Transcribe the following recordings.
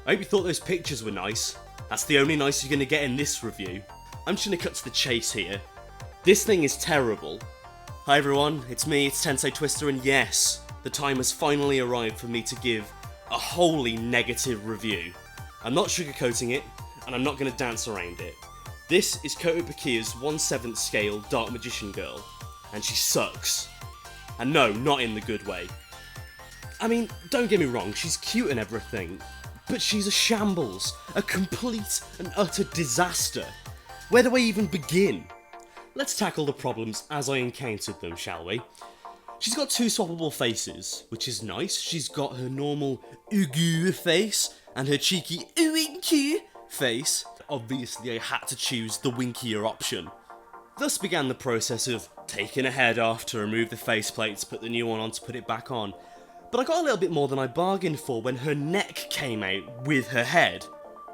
I hope you thought those pictures were nice. That's the only nice you're going to get in this review. I'm just going to cut to the chase here. This thing is terrible. Hi everyone, it's me, it's TenseiTwister, and yes, the time has finally arrived for me to give a wholly negative review. I'm not sugarcoating it, and I'm not going to dance around it. This is Kotobukiya's 1/7 scale Dark Magician Girl, and she sucks. And no, not in the good way. I mean, don't get me wrong, she's cute and everything, but she's a shambles, a complete and utter disaster. Where do I even begin? Let's tackle the problems as I encountered them, shall we? She's got two swappable faces, which is nice. She's got her normal ugu face and her cheeky winky face. Obviously I had to choose the winkier option. Thus began the process of taking her head off to remove the faceplate to put the new one on to put it back on. But I got a little bit more than I bargained for when her neck came out with her head.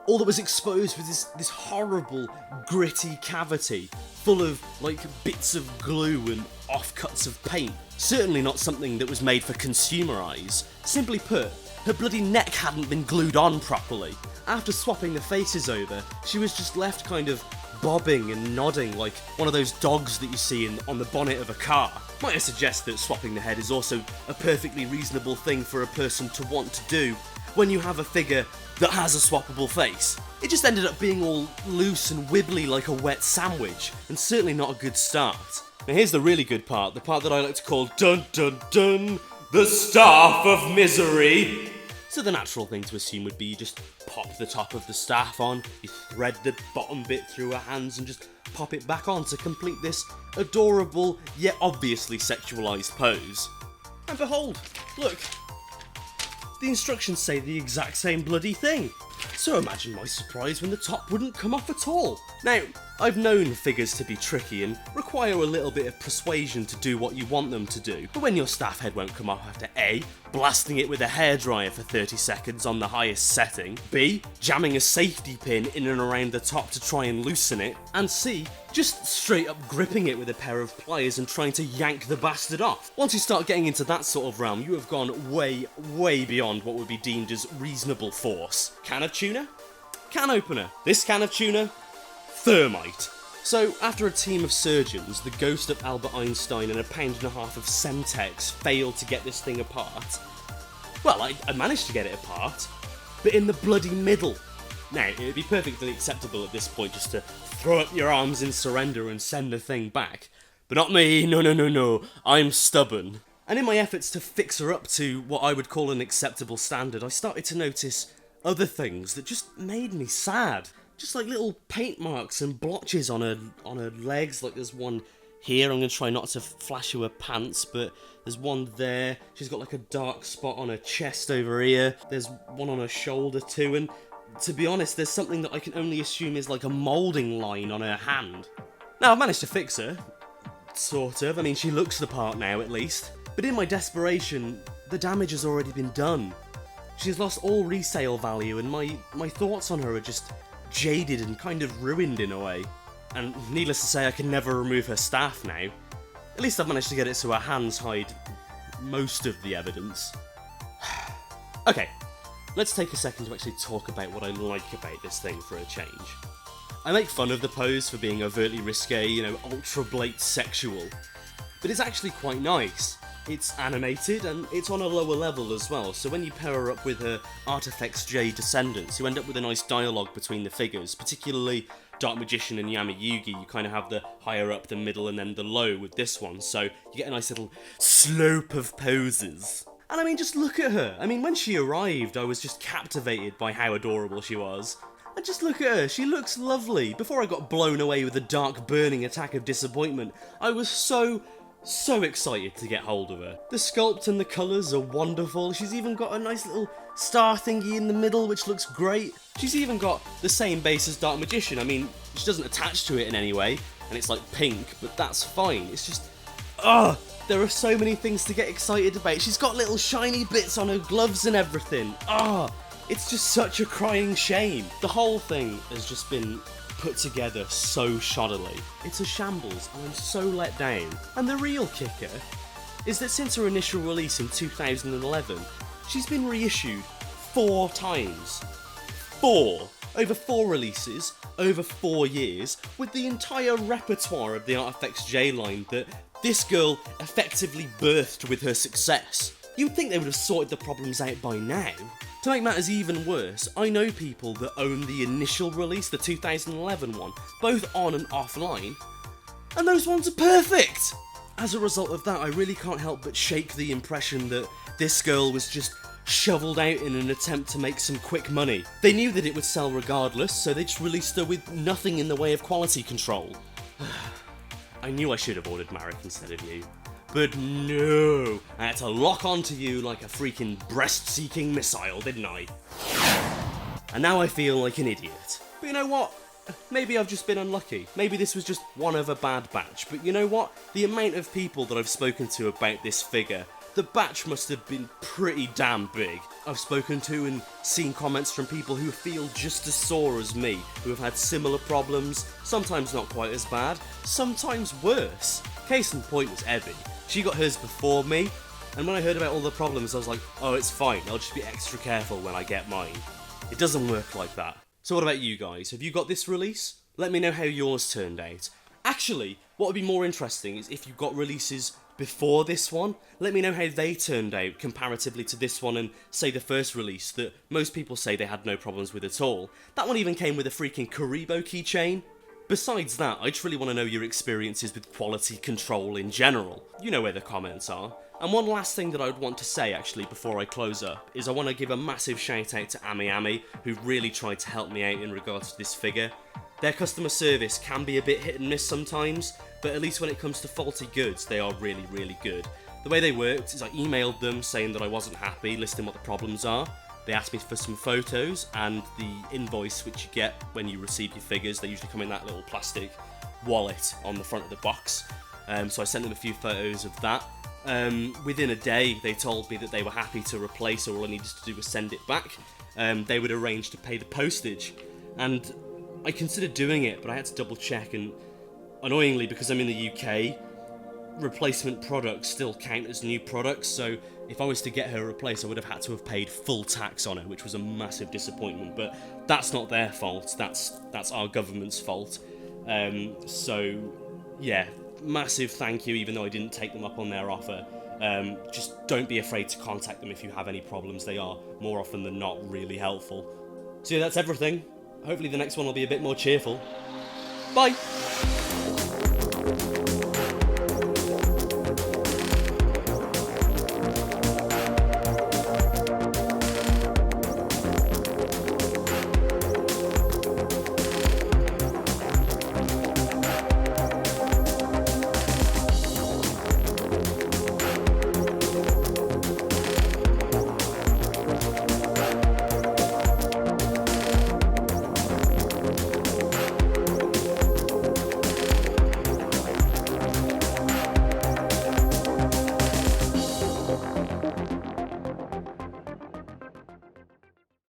All that was exposed was this horrible, gritty cavity, full of, like, bits of glue and offcuts of paint. Certainly not something that was made for consumer eyes. Simply put, her bloody neck hadn't been glued on properly. After swapping the faces over, she was just left kind of bobbing and nodding like one of those dogs that you see on the bonnet of a car. Might I suggest that swapping the head is also a perfectly reasonable thing for a person to want to do when you have a figure that has a swappable face. It just ended up being all loose and wibbly like a wet sandwich, and certainly not a good start. Now here's the really good part, the part that I like to call dun dun dun, the staff of misery. So the natural thing to assume would be you just pop the top of the staff on, you thread the bottom bit through her hands and just pop it back on to complete this adorable yet obviously sexualised pose. And behold, look, the instructions say the exact same bloody thing. So imagine my surprise when the top wouldn't come off at all. Now, I've known figures to be tricky and require a little bit of persuasion to do what you want them to do, but when your staff head won't come off after A, blasting it with a hairdryer for 30 seconds on the highest setting, B, jamming a safety pin in and around the top to try and loosen it, and C, just straight up gripping it with a pair of pliers and trying to yank the bastard off. Once you start getting into that sort of realm, you have gone way, way beyond what would be deemed as reasonable force. Can of tuna? Can opener. This can of tuna? Thermite. So, after a team of surgeons, the ghost of Albert Einstein and 1.5 pounds of Semtex failed to get this thing apart, well, I managed to get it apart, but in the bloody middle. Now, it would be perfectly acceptable at this point just to throw up your arms in surrender and send the thing back. But not me, no, I'm stubborn. And in my efforts to fix her up to what I would call an acceptable standard, I started to notice other things that just made me sad. Just like little paint marks and blotches on her legs, like there's one here. I'm going to try not to flash you her pants, but there's one there. She's got like a dark spot on her chest over here. There's one on her shoulder too, and to be honest, there's something that I can only assume is like a moulding line on her hand. Now, I've managed to fix her. Sort of. I mean, she looks the part now, at least. But in my desperation, the damage has already been done. She's lost all resale value, and my thoughts on her are just jaded and kind of ruined in a way. And needless to say, I can never remove her staff now. At least I've managed to get it so her hands hide most of the evidence. Okay, let's take a second to actually talk about what I like about this thing for a change. I make fun of the pose for being overtly risque, ultra blatant sexual, but it's actually quite nice. It's animated, and it's on a lower level as well, so when you pair her up with her Artifex J descendants, you end up with a nice dialogue between the figures, particularly Dark Magician and Yami Yugi. You kind of have the higher up, the middle, and then the low with this one, so you get a nice little slope of poses. And I mean, just look at her. I mean, when she arrived, I was just captivated by how adorable she was. And just look at her, she looks lovely. Before I got blown away with a dark burning attack of disappointment, I was so excited to get hold of her. The sculpt and the colours are wonderful. She's even got a nice little star thingy in the middle, which looks great. She's even got the same base as Dark Magician. I mean, she doesn't attach to it in any way, and it's like pink, but that's fine. It's just, there are so many things to get excited about. She's got little shiny bits on her gloves and everything. It's just such a crying shame. The whole thing has just been put together so shoddily. It's a shambles, and I'm so let down. And the real kicker is that since her initial release in 2011, she's been reissued 4 times. over four releases, over 4 years, with the entire repertoire of the Artifex J line that this girl effectively birthed with her success. You'd think they would have sorted the problems out by now. To make matters even worse, I know people that own the initial release, the 2011 one, both on and offline, and those ones are perfect! As a result of that, I really can't help but shake the impression that this girl was just shoveled out in an attempt to make some quick money. They knew that it would sell regardless, so they just released her with nothing in the way of quality control. I knew I should have ordered Marek instead of you. But no, I had to lock onto you like a freaking breast-seeking missile, didn't I? And now I feel like an idiot. But you know what? Maybe I've just been unlucky. Maybe this was just one of a bad batch. But you know what? The amount of people that I've spoken to about this figure, the batch must have been pretty damn big. I've spoken to and seen comments from people who feel just as sore as me, who have had similar problems, sometimes not quite as bad, sometimes worse. Case in point was Evie. She got hers before me, and when I heard about all the problems I was like, oh, it's fine, I'll just be extra careful when I get mine. It doesn't work like that. So what about you guys? Have you got this release? Let me know how yours turned out. Actually, what would be more interesting is if you got releases before this one. Let me know how they turned out comparatively to this one and, say, the first release that most people say they had no problems with at all. That one even came with a freaking Karibo keychain. Besides that, I just really want to know your experiences with quality control in general. You know where the comments are. And one last thing that I would want to say actually before I close up is I want to give a massive shout out to Ami Ami, who really tried to help me out in regards to this figure. Their customer service can be a bit hit and miss sometimes, but at least when it comes to faulty goods, they are really, really good. The way they worked is I emailed them saying that I wasn't happy, listing what the problems are. They asked me for some photos and the invoice which you get when you receive your figures. They usually come in that little plastic wallet on the front of the box. So I sent them a few photos of that. Within a day, they told me that they were happy to replace, or all I needed to do was send it back. They would arrange to pay the postage. And I considered doing it, but I had to double check, and annoyingly, because I'm in the UK, replacement products still count as new products, so if I was to get her replaced, I would have had to have paid full tax on it, which was a massive disappointment, but that's not their fault, that's our government's fault. So, yeah, massive thank you, even though I didn't take them up on their offer. Just don't be afraid to contact them if you have any problems. They are, more often than not, really helpful. So yeah, that's everything. Hopefully the next one will be a bit more cheerful. Bye!